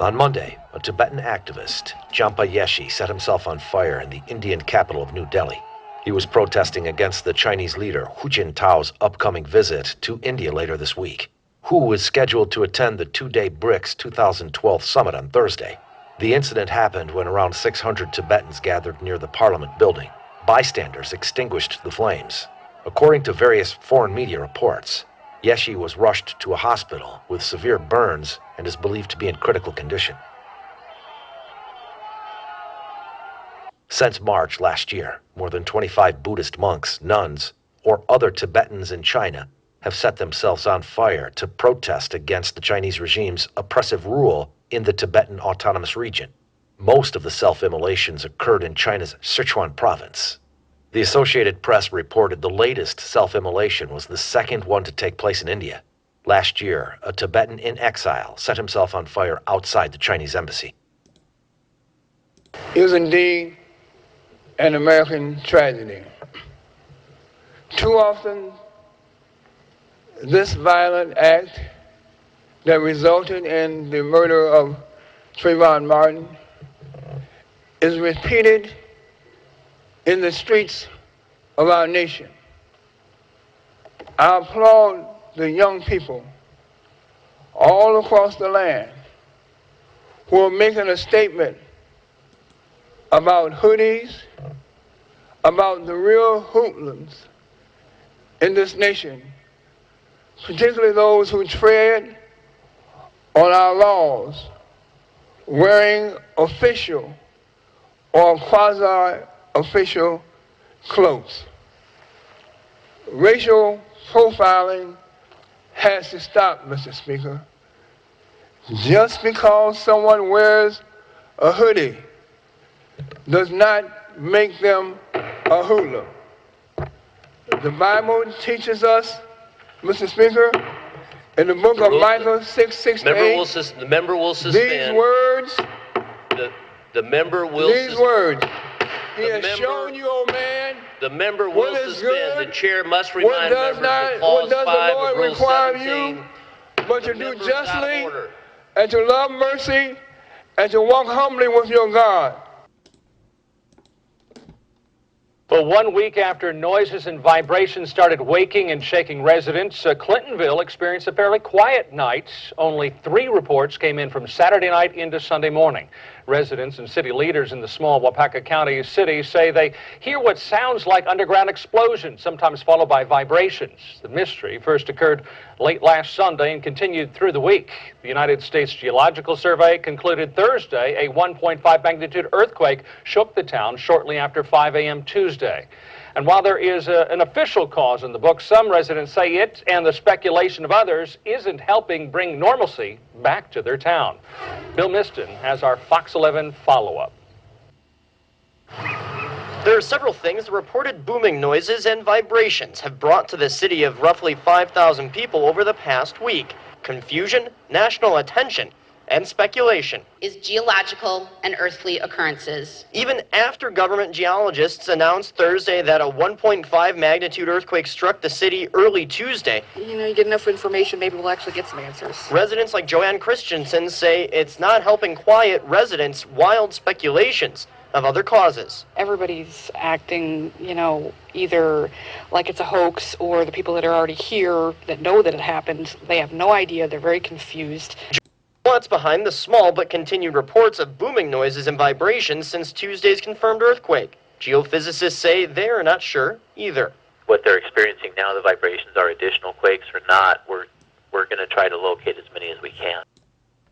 On Monday, a Tibetan activist, Jampa Yeshi, set himself on fire in the Indian capital of New Delhi. He was protesting against the Chinese leader Hu Jintao's upcoming visit to India later this week. Hu is scheduled to attend the two-day BRICS 2012 summit on Thursday. The incident happened when around 600 Tibetans gathered near the parliament building. Bystanders extinguished the flames. According to various foreign media reports, Yeshi was rushed to a hospital with severe burns and is believed to be in critical condition. Since March last year, more than 25 Buddhist monks, nuns, or other Tibetans in China have set themselves on fire to protest against the Chinese regime's oppressive rule in the Tibetan Autonomous Region. Most of the self-immolations occurred in China's Sichuan province. The Associated Press reported the latest self-immolation was the second one to take place in India. Last year, a Tibetan in exile set himself on fire outside the Chinese embassy. It was indeed an American tragedy. Too often, this violent act that resulted in the murder of Trayvon Martin is repeated in the streets of our nation. I applaud the young people all across the land who are making a statement about hoodies, about the real hoodlums in this nation, particularly those who tread on our laws, wearing official or quasi-official clothes. Racial profiling has to stop, Mr. Speaker. Just because someone wears a hoodie does not make them a hoodlum. The Bible teaches us, Mr. Speaker, in the book of Micah 6:6-8, the member will suspend. These words. The member will. These words. He has shown you, O man. The member will suspend. The chair must remind members of Clause 5 of Rule 17. But to do justly, and to love mercy, and to walk humbly with your God. Well, 1 week after noises and vibrations started waking and shaking residents, Clintonville experienced a fairly quiet night. Only 3 reports came in from Saturday night into Sunday morning. Residents and city leaders in the small Waupaca County city say they hear what sounds like underground explosions, sometimes followed by vibrations. The mystery first occurred late last Sunday and continued through the week. The United States Geological Survey concluded Thursday a 1.5 magnitude earthquake shook the town shortly after 5 a.m. Tuesday. And while there is an official cause in the book, some residents say it and the speculation of others isn't helping bring normalcy back to their town. Bill Miston has our Fox 11 follow-up. There are several things the reported booming noises and vibrations have brought to the city of roughly 5,000 people over the past week. Confusion, national attention, and speculation. Is geological and earthly occurrences. Even after government geologists announced Thursday that a 1.5 magnitude earthquake struck the city early Tuesday. You get enough information, maybe we'll actually get some answers. Residents like Joanne Christensen say it's not helping quiet residents' wild speculations of other causes. Everybody's acting, either like it's a hoax, or the people that are already here that know that it happened, they have no idea, they're very confused. What's behind the small but continued reports of booming noises and vibrations since Tuesday's confirmed earthquake? Geophysicists say they are not sure either. What they're experiencing now, the vibrations are additional quakes or not, we're going to try to locate as many as we can.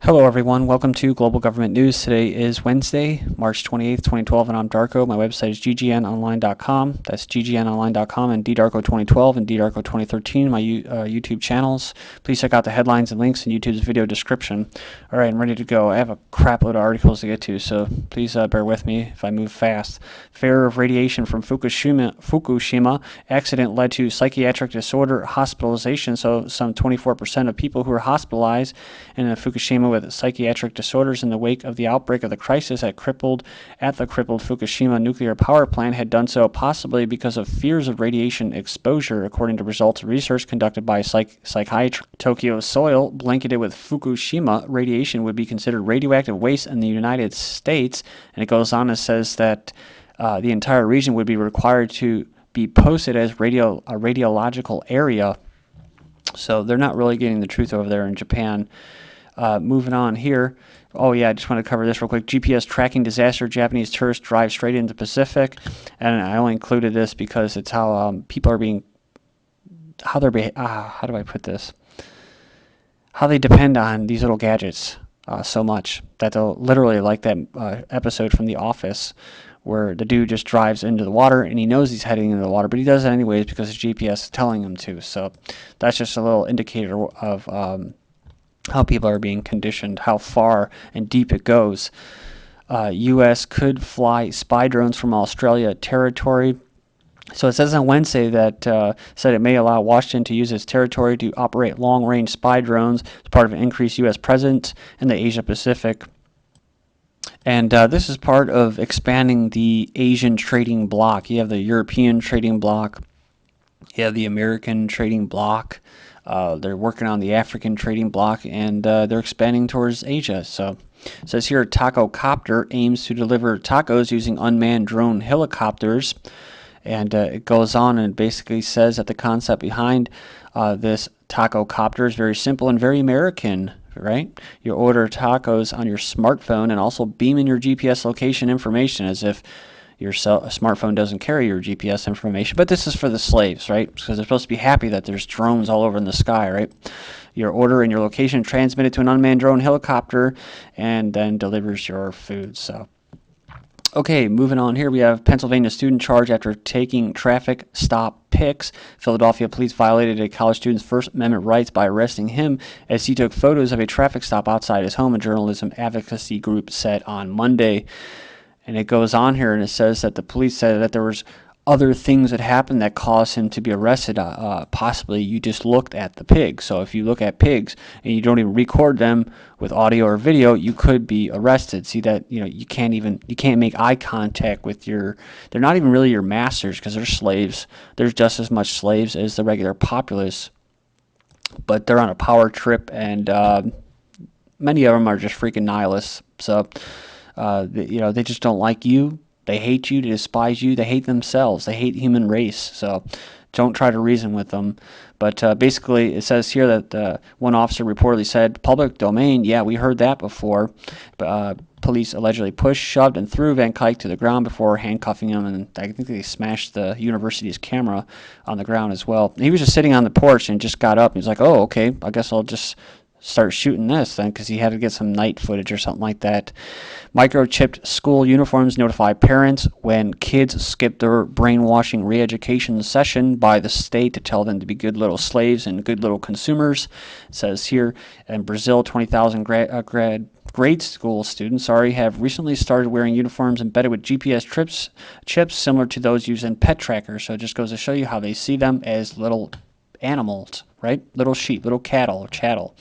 Hello everyone, welcome to Global Government News. Today is Wednesday, March 28th, 2012, and I'm Darko. My website is ggnonline.com. That's ggnonline.com, and ddarko2012 and ddarko2013, my YouTube channels. Please check out the headlines and links in YouTube's video description. All right, I'm ready to go. I have a crap load of articles to get to, so please bear with me if I move fast. Fear of radiation from Fukushima accident led to psychiatric disorder hospitalization, so some 24% of people who were hospitalized in Fukushima with psychiatric disorders in the wake of the outbreak of the crisis at the crippled Fukushima nuclear power plant had done so possibly because of fears of radiation exposure, according to results of research conducted by psychiatric. Tokyo's soil blanketed with Fukushima radiation would be considered radioactive waste in the United States, and it goes on and says that the entire region would be required to be posted as a radiological area. So they're not really getting the truth over there in Japan. Moving on here. Oh yeah, I just want to cover this real quick. GPS tracking disaster. Japanese tourists drive straight into the Pacific. And I only included this because it's how people are being, how do I put this? How they depend on these little gadgets so much that they'll literally, like that episode from The Office where the dude just drives into the water and he knows he's heading into the water, but he does it anyways because his GPS is telling him to. So that's just a little indicator of how people are being conditioned, how far and deep it goes. U.S. could fly spy drones from Australia territory. So it says on Wednesday that said it may allow Washington to use its territory to operate long-range spy drones as part of an increased U.S. presence in the Asia-Pacific. And this is part of expanding the Asian trading bloc. You have the European trading bloc. You have the American trading bloc. They're working on the African trading bloc, and they're expanding towards Asia. So it says here, Tacocopter aims to deliver tacos using unmanned drone helicopters. And it goes on and basically says that the concept behind this Tacocopter is very simple and very American. Right? You order tacos on your smartphone and also beam in your GPS location information as if your smartphone doesn't carry your GPS information. But this is for the slaves, right? Because they're supposed to be happy that there's drones all over in the sky, right? Your order and your location transmitted to an unmanned drone helicopter and then delivers your food. So, okay, moving on here, we have Pennsylvania student charged after taking traffic stop pics. Philadelphia police violated a college student's First Amendment rights by arresting him as he took photos of a traffic stop outside his home, a journalism advocacy group said on Monday. And it goes on here and it says that the police said that there was other things that happened that caused him to be arrested. Possibly you just looked at the pigs. So if you look at pigs and you don't even record them with audio or video, you could be arrested. See that, you can't make eye contact with they're not even really your masters because they're slaves. There's just as much slaves as the regular populace, but they're on a power trip, and many of them are just freaking nihilists. So they just don't like you. They hate you, they despise you, they hate themselves, they hate the human race. So don't try to reason with them. But basically, it says here that one officer reportedly said, public domain, yeah, we heard that before. Police allegedly pushed, shoved, and threw Van Kuyk to the ground before handcuffing him, and I think they smashed the university's camera on the ground as well. He was just sitting on the porch and just got up. He's like, oh, okay, I guess I'll just start shooting this then, because he had to get some night footage or something like that. Microchipped school uniforms notify parents when kids skip their brainwashing re-education session by the state to tell them to be good little slaves and good little consumers. It says here, in Brazil, 20,000 grade school students have recently started wearing uniforms embedded with GPS chips similar to those used in pet trackers. So it just goes to show you how they see them as little animals, right? Little sheep, little cattle or chattel.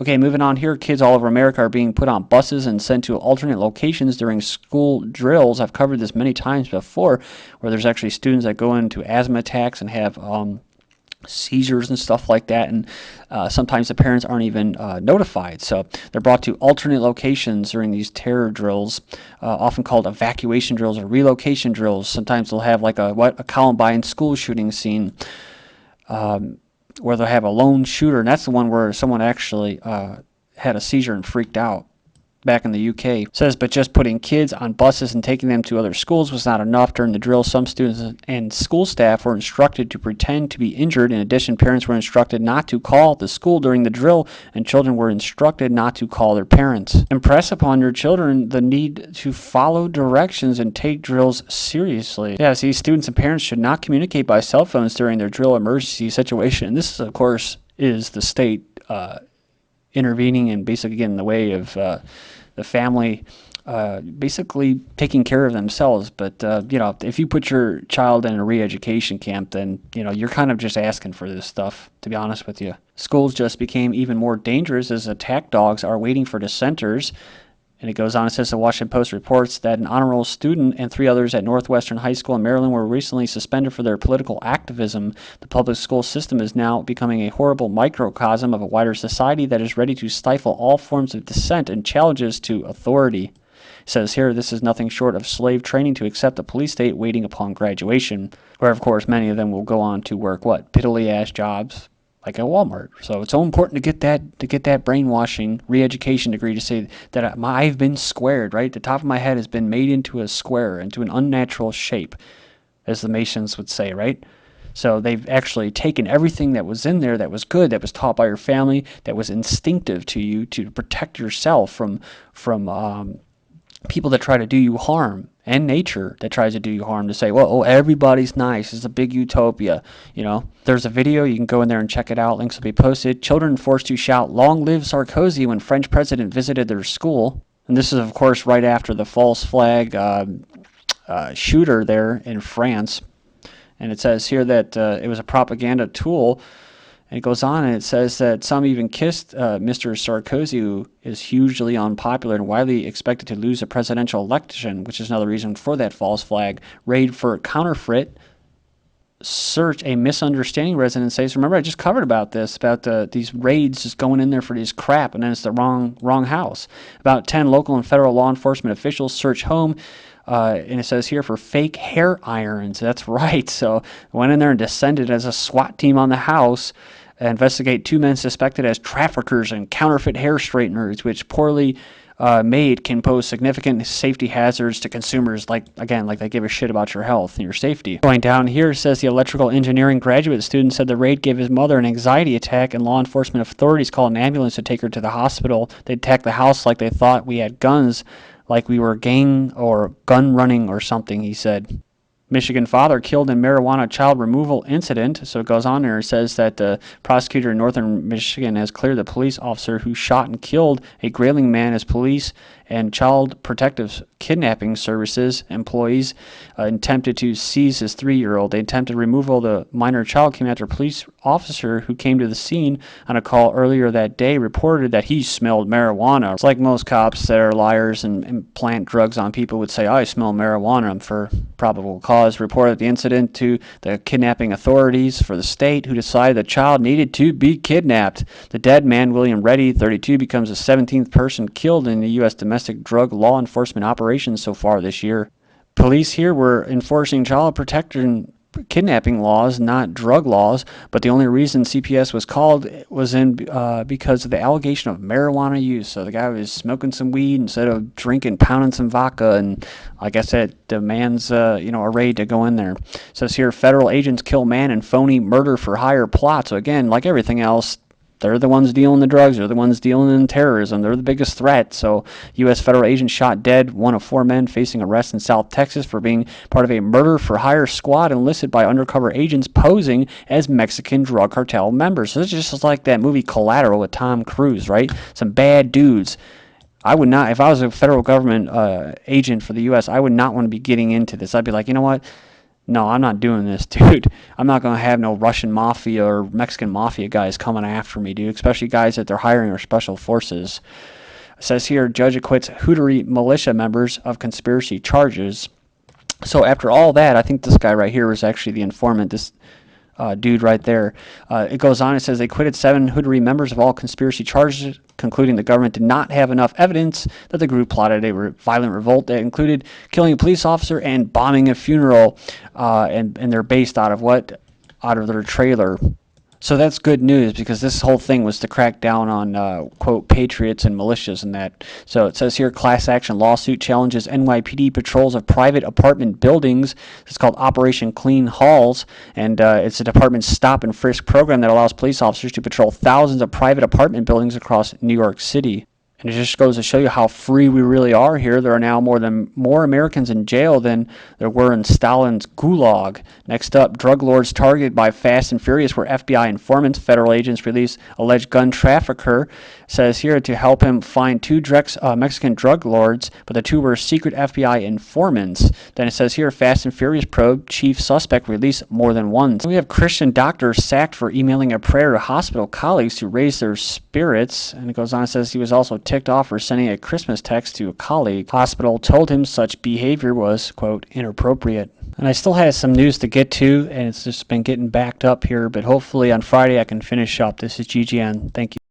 Okay, moving on here. Kids all over America are being put on buses and sent to alternate locations during school drills. I've covered this many times before, where there's actually students that go into asthma attacks and have seizures and stuff like that, and sometimes the parents aren't even notified. So they're brought to alternate locations during these terror drills, often called evacuation drills or relocation drills. Sometimes they'll have like a Columbine school shooting scene, where they'll have a lone shooter, and that's the one where someone actually had a seizure and freaked out back in the UK. It says, but just putting kids on buses and taking them to other schools was not enough. During the drill, some students and school staff were instructed to pretend to be injured. In addition, parents were instructed not to call the school during the drill, and children were instructed not to call their parents. Impress upon your children the need to follow directions and take drills seriously. Yeah, see, students and parents should not communicate by cell phones during their drill emergency situation. And this, of course, is the state intervening and basically getting in the way of the family basically taking care of themselves. But, if you put your child in a re-education camp, then, you're kind of just asking for this stuff, to be honest with you. Schools just became even more dangerous as attack dogs are waiting for dissenters. And it goes on, it says the Washington Post reports that an honor roll student and 3 others at Northwestern High School in Maryland were recently suspended for their political activism. The public school system is now becoming a horrible microcosm of a wider society that is ready to stifle all forms of dissent and challenges to authority. It says here, this is nothing short of slave training to accept a police state waiting upon graduation, where of course many of them will go on to work, piddly-ass jobs, like at Walmart. So it's so important to get that brainwashing re-education degree to say that I've been squared, right? The top of my head has been made into a square, into an unnatural shape, as the Masons would say, right? So they've actually taken everything that was in there that was good, that was taught by your family, that was instinctive to you to protect yourself from people that try to do you harm, and nature that tries to do you harm, to say, everybody's nice. It's a big utopia. There's a video. You can go in there and check it out. Links will be posted. Children forced to shout, "Long live Sarkozy," when French president visited their school. And this is, of course, right after the false flag shooter there in France. And it says here that it was a propaganda tool. And it goes on and it says that some even kissed Mr. Sarkozy, who is hugely unpopular and widely expected to lose a presidential election, which is another reason for that false flag raid for counterfeit. Search a misunderstanding, residents say. So remember, I just covered about this, about these raids just going in there for this crap, and then it's the wrong house. About 10 local and federal law enforcement officials search home. And it says here for fake hair irons. That's right. So went in there and descended as a SWAT team on the house. Investigate 2 men suspected as traffickers and counterfeit hair straighteners, which poorly made can pose significant safety hazards to consumers. Like they give a shit about your health and your safety. Going down here, it says the electrical engineering graduate student said the raid gave his mother an anxiety attack, and law enforcement authorities called an ambulance to take her to the hospital. They attacked the house like they thought we had guns, like we were gang or gun running or something, he said. Michigan father killed in marijuana child removal incident. So it goes on there. It says that the prosecutor in northern Michigan has cleared the police officer who shot and killed a Grayling man as police and child protective kidnapping services employees attempted to seize his 3-year-old. They attempted removal of the minor child came after a police officer who came to the scene on a call earlier that day reported that he smelled marijuana. It's like most cops that are liars and plant drugs on people would say, I smell marijuana for probable cause. Reported the incident to the kidnapping authorities for the state, who decided the child needed to be kidnapped. The dead man, William Reddy, 32, becomes the 17th person killed in the U.S. domestic drug law enforcement operations so far this year. Police here were enforcing child protection kidnapping laws, not drug laws, but the only reason CPS was called was because of the allegation of marijuana use. So the guy was smoking some weed instead of pounding some vodka, and like I said, demands a raid to go in there. It says here, federal agents kill man in phony murder for hire plot. So again, like everything else, they're the ones dealing the drugs. They're the ones dealing in terrorism. They're the biggest threat. So U.S. federal agents shot dead 1 of 4 men facing arrest in South Texas for being part of a murder-for-hire squad enlisted by undercover agents posing as Mexican drug cartel members. So it's just like that movie Collateral with Tom Cruise, right? Some bad dudes. I would not, if I was a federal government agent for the U.S., I would not want to be getting into this. I'd be like, you know what? No, I'm not doing this, dude. I'm not going to have no Russian mafia or Mexican mafia guys coming after me, dude, especially guys that they're hiring or special forces. It says here, judge acquits Hoodie militia members of conspiracy charges. So after all that, I think this guy right here was actually the informant, this dude right there. It goes on, it says they acquitted 7 Hoodie members of all conspiracy charges, concluding the government did not have enough evidence that the group plotted a violent revolt that included killing a police officer and bombing a funeral, and they're based out of what? Out of their trailer. So that's good news, because this whole thing was to crack down on, quote, patriots and militias and that. So it says here, class action lawsuit challenges NYPD patrols of private apartment buildings. It's called Operation Clean Halls, and it's a department stop and frisk program that allows police officers to patrol thousands of private apartment buildings across New York City. And it just goes to show you how free we really are here. There are now more Americans in jail than there were in Stalin's gulag. Next up, drug lords targeted by Fast and Furious were FBI informants. Federal agents released alleged gun trafficker. Says here to help him find two Mexican drug lords, but the two were secret FBI informants. Then it says here, Fast and Furious probe, chief suspect released more than one. We have Christian doctors sacked for emailing a prayer to hospital colleagues to raise their spirits. And it goes on, it says he was also ticked off for sending a Christmas text to a colleague. Hospital told him such behavior was, quote, inappropriate. And I still had some news to get to, and it's just been getting backed up here, but hopefully on Friday I can finish up. This is GGN. Thank you.